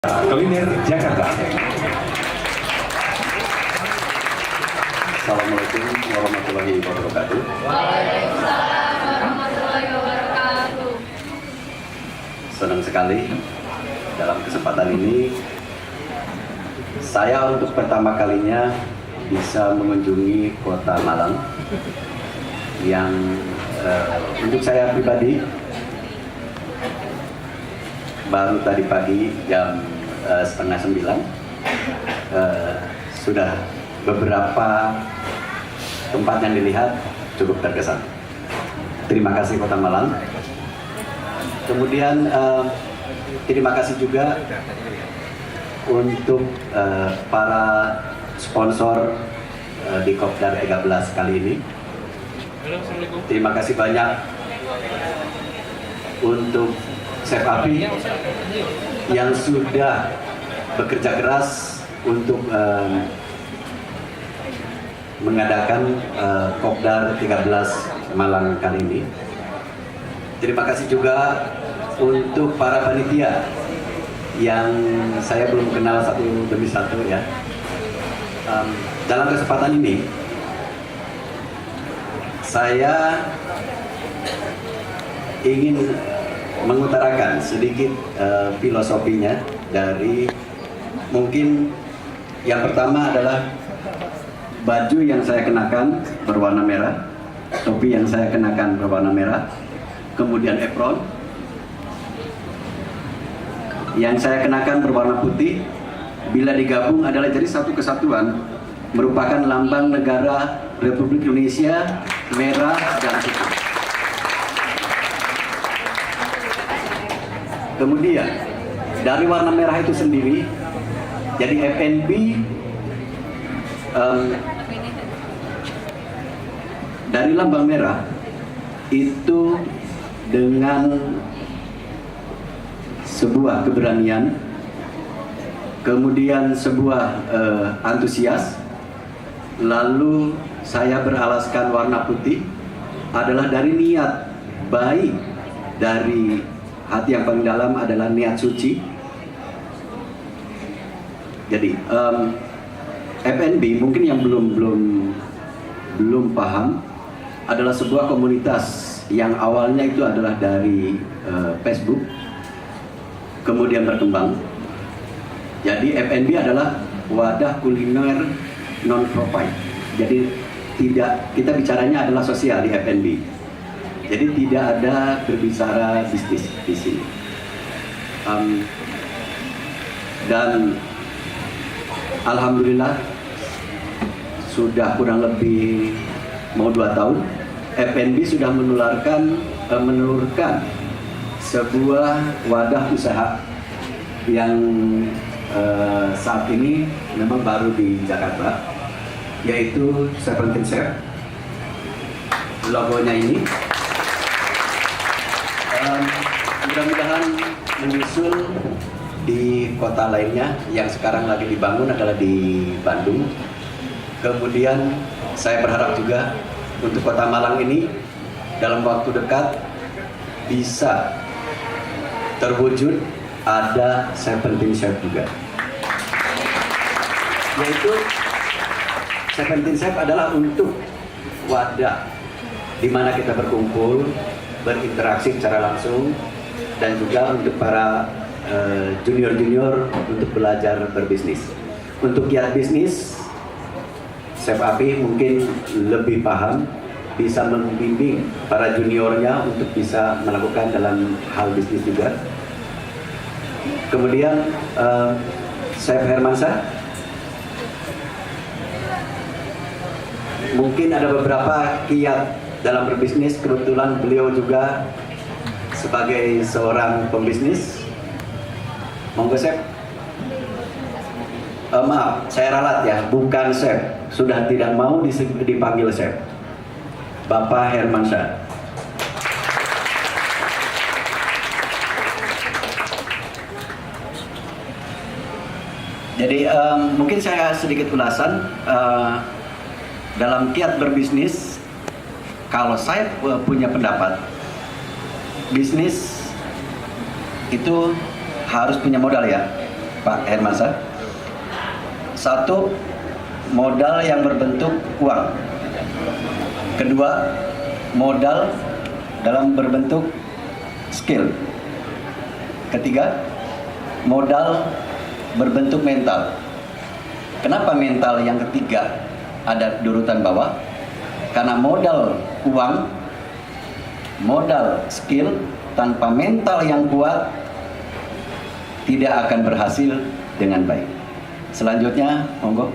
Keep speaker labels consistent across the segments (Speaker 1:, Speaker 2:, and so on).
Speaker 1: Kuliner Jakarta.
Speaker 2: Assalamualaikum warahmatullahi wabarakatuh.
Speaker 3: Waalaikumsalam warahmatullahi wabarakatuh.
Speaker 2: Senang sekali dalam kesempatan ini saya untuk pertama kalinya bisa mengunjungi Kota Malang yang untuk saya pribadi baru tadi pagi jam 8:30 sudah beberapa tempat yang dilihat cukup terkesan. Terima kasih Kota Malang. Kemudian terima kasih juga untuk para sponsor di Kopdar 13 kali ini. Terima kasih banyak untuk Chef Api yang sudah bekerja keras untuk mengadakan Kopdar 13 Malang kali ini. Terima kasih juga untuk para panitia yang saya belum kenal satu demi satu ya. Dalam kesempatan ini saya ingin mengutarakan sedikit filosofinya dari mungkin yang pertama adalah baju yang saya kenakan berwarna merah, topi yang saya kenakan berwarna merah, kemudian apron yang saya kenakan berwarna putih, bila digabung adalah jadi satu kesatuan, merupakan lambang negara Republik Indonesia, merah dan putih. Kemudian dari warna merah itu sendiri, jadi FNB dari lambang merah itu dengan sebuah keberanian, kemudian sebuah antusias, lalu saya beralaskan warna putih adalah dari niat baik dari hati yang paling dalam adalah niat suci. Jadi FNB mungkin yang belum paham adalah sebuah komunitas yang awalnya itu adalah dari Facebook, kemudian berkembang. Jadi FNB adalah wadah kuliner non profit. Jadi kita bicaranya adalah sosial di FNB. Jadi tidak ada berbicara bisnis di sini. Dan alhamdulillah sudah kurang lebih mau 2 tahun FNB sudah menelurkan sebuah wadah usaha yang saat ini memang baru di Jakarta, yaitu Seventeen Chef. Logonya ini mudah-mudahan menyusul di kota lainnya yang sekarang lagi dibangun adalah di Bandung. Kemudian saya berharap juga untuk Kota Malang ini dalam waktu dekat bisa terwujud ada Seventeen Chef juga. Yaitu Seventeen Chef adalah untuk wadah di mana kita berkumpul, berinteraksi secara langsung, dan juga untuk para junior-junior untuk belajar berbisnis. Untuk kiat bisnis, Chef Api mungkin lebih paham, bisa membimbing para juniornya untuk bisa melakukan dalam hal bisnis juga. Kemudian Chef Hermansyah, mungkin ada beberapa kiat dalam berbisnis, kebetulan beliau juga sebagai seorang pembisnis. Monggo Chef. Maaf, saya ralat ya, bukan Chef. Sudah tidak mau dipanggil Chef. Bapak Hermansyah. Jadi mungkin saya sedikit ulasan dalam kiat berbisnis. Kalau saya punya pendapat, bisnis itu harus punya modal ya. Pak Hermansyah. Satu, modal yang berbentuk uang. Kedua, modal dalam berbentuk skill. Ketiga, modal berbentuk mental. Kenapa mental yang ketiga ada di urutan bawah? Karena modal uang, modal skill tanpa mental yang kuat tidak akan berhasil dengan baik. Selanjutnya, monggo.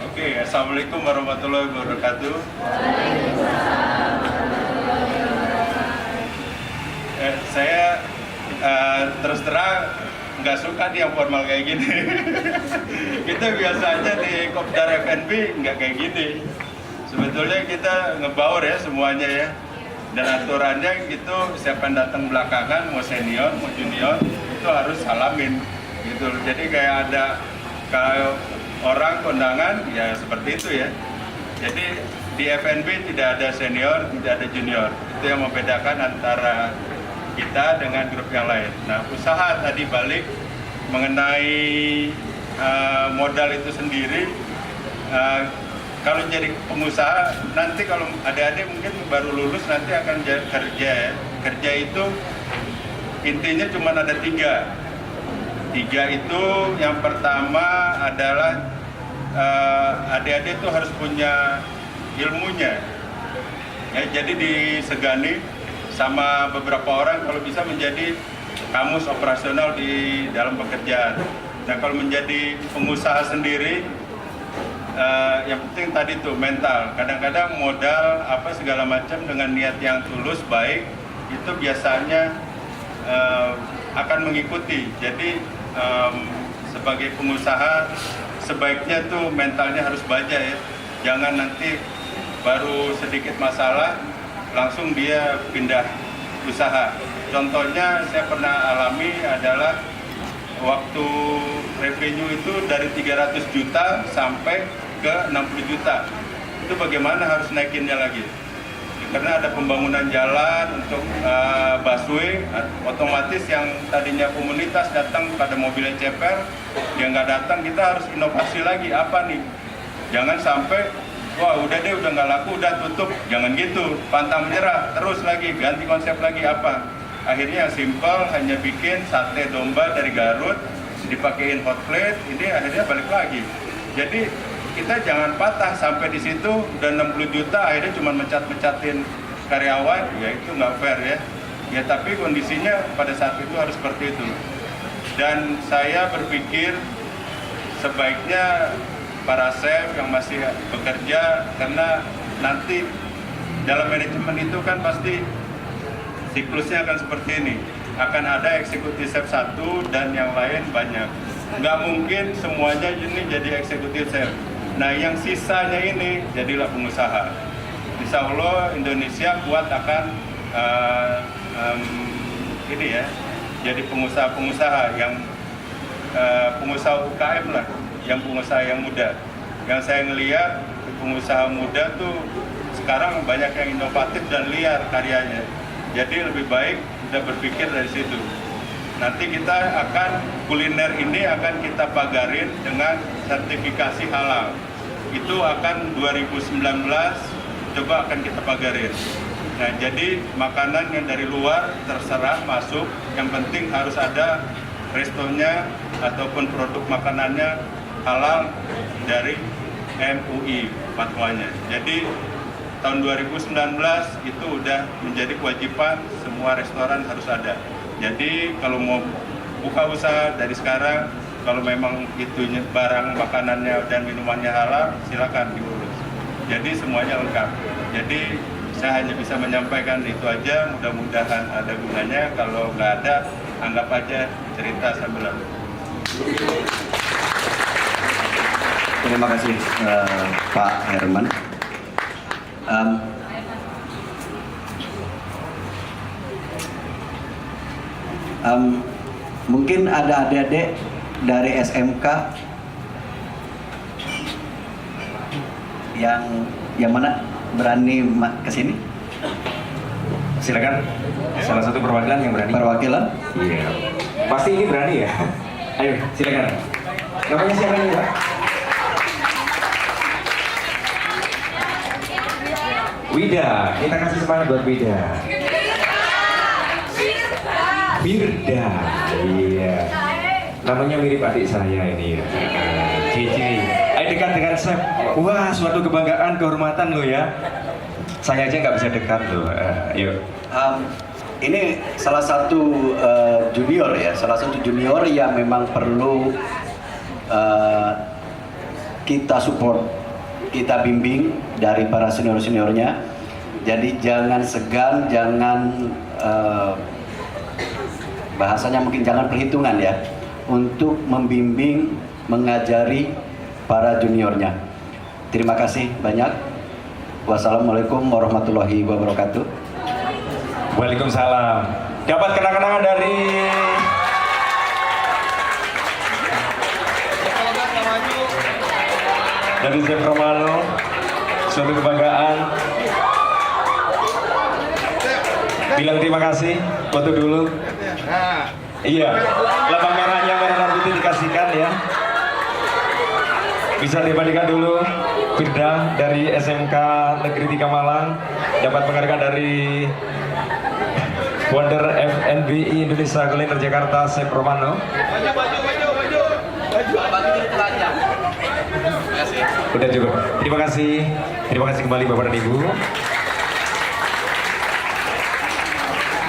Speaker 1: Oke, Assalamualaikum warahmatullahi wabarakatuh. Saya terus terang nggak suka nih yang formal kayak gini. Kita biasanya di Kopdar FNB nggak kayak gini. Sebetulnya kita ngebaur ya semuanya ya. Dan aturannya gitu, siapa yang datang belakangan, mau senior, mau junior, itu harus salamin gitu. Jadi kayak ada kalau orang kondangan ya seperti itu ya. Jadi di FNB tidak ada senior, tidak ada junior. Itu yang membedakan antara kita dengan grup yang lain. Nah, usaha tadi balik mengenai modal itu sendiri. Kalau jadi pengusaha, nanti kalau adik-adik mungkin baru lulus nanti akan kerja ya. Kerja itu intinya cuma ada tiga. Tiga itu yang pertama adalah adik-adik itu harus punya ilmunya. Ya, jadi disegani sama beberapa orang kalau bisa menjadi kamus operasional di dalam pekerjaan. Nah, kalau menjadi pengusaha sendiri, yang penting tadi tuh mental. Kadang-kadang modal apa segala macam dengan niat yang tulus baik itu biasanya akan mengikuti. Jadi sebagai pengusaha sebaiknya tuh mentalnya harus baja ya. Jangan nanti baru sedikit masalah langsung dia pindah usaha. Contohnya saya pernah alami adalah waktu revenue itu dari 300 juta sampai ke 60 juta. Itu bagaimana harus naikinnya lagi? Karena ada pembangunan jalan untuk busway, otomatis yang tadinya komunitas datang pada mobilnya ceper, dia nggak datang, kita harus inovasi lagi. Apa nih? Jangan sampai, wah udah deh, udah nggak laku, udah tutup. Jangan gitu, pantang menyerah, terus lagi, ganti konsep lagi apa? Akhirnya yang simpel, hanya bikin sate domba dari Garut, dipakein hot plate, ini akhirnya balik lagi. Jadi kita jangan patah sampai di situ, udah 60 juta, akhirnya cuma mencat-mencatin karyawan, ya itu nggak fair ya. Ya tapi kondisinya pada saat itu harus seperti itu. Dan saya berpikir sebaiknya para chef yang masih bekerja, karena nanti dalam manajemen itu kan pasti siklusnya akan seperti ini. Akan ada eksekutif chef satu dan yang lain banyak. Nggak mungkin semuanya ini jadi eksekutif chef. Nah yang sisanya ini jadilah pengusaha. Insya Allah Indonesia kuat akan ini ya, jadi pengusaha-pengusaha yang pengusaha UKM lah, yang pengusaha yang muda. Yang saya ngelihat pengusaha muda tuh sekarang banyak yang inovatif dan liar karyanya. Jadi lebih baik kita berpikir dari situ. Nanti kita akan kuliner ini akan kita pagarin dengan sertifikasi halal. Itu akan 2019 coba akan kita pagarin. Nah, jadi makanan yang dari luar terserah masuk, yang penting harus ada restonya ataupun produk makanannya halal dari MUI fatwanya. Jadi tahun 2019 itu udah menjadi kewajiban semua restoran harus ada. Jadi kalau mau buka usaha dari sekarang, kalau memang itu barang makanannya dan minumannya halal, silakan diurus. Jadi semuanya lengkap. Jadi saya hanya bisa menyampaikan itu aja, mudah-mudahan ada gunanya. Kalau nggak ada, anggap aja cerita sambil lalu.
Speaker 2: Terima kasih Pak Herman. Mungkin ada adik-adik dari SMK yang mana berani ke sini?
Speaker 4: Silakan. Salah satu perwakilan yang berani.
Speaker 2: Perwakilan?
Speaker 4: Iya. Pasti ini berani ya. Ayo, silakan. Namanya siapa nih, Pak? Wida, kita kasih semangat buat Wida. Firda, iya. Namanya mirip adik saya ini ya. Cici. Ayo dekat dengan Chef. Wah, suatu kebanggaan, kehormatan lo ya. Saya aja nggak bisa dekat loh. Yuk.
Speaker 2: Ini salah satu junior ya, salah satu junior yang memang perlu kita support, kita bimbing dari para senior-seniornya. Jadi jangan segan, jangan bahasanya mungkin jangan perhitungan ya, untuk membimbing, mengajari para juniornya. Terima kasih banyak. Wassalamualaikum warahmatullahi wabarakatuh.
Speaker 4: Waalaikumsalam. Dapat kenang-kenangan dari Chef Romano, suatu kebanggaan. Bilang terima kasih, foto dulu. Iya, lambang merahnya merah dan putih dikasihkan ya. Bisa dibandingkan dulu. Firda dari SMK Negeri 3 Malang dapat penghargaan dari Wonder FNBI Indonesia Kuliner Jakarta, Chef Romano. Udah cukup. Terima kasih kembali Bapak dan Ibu.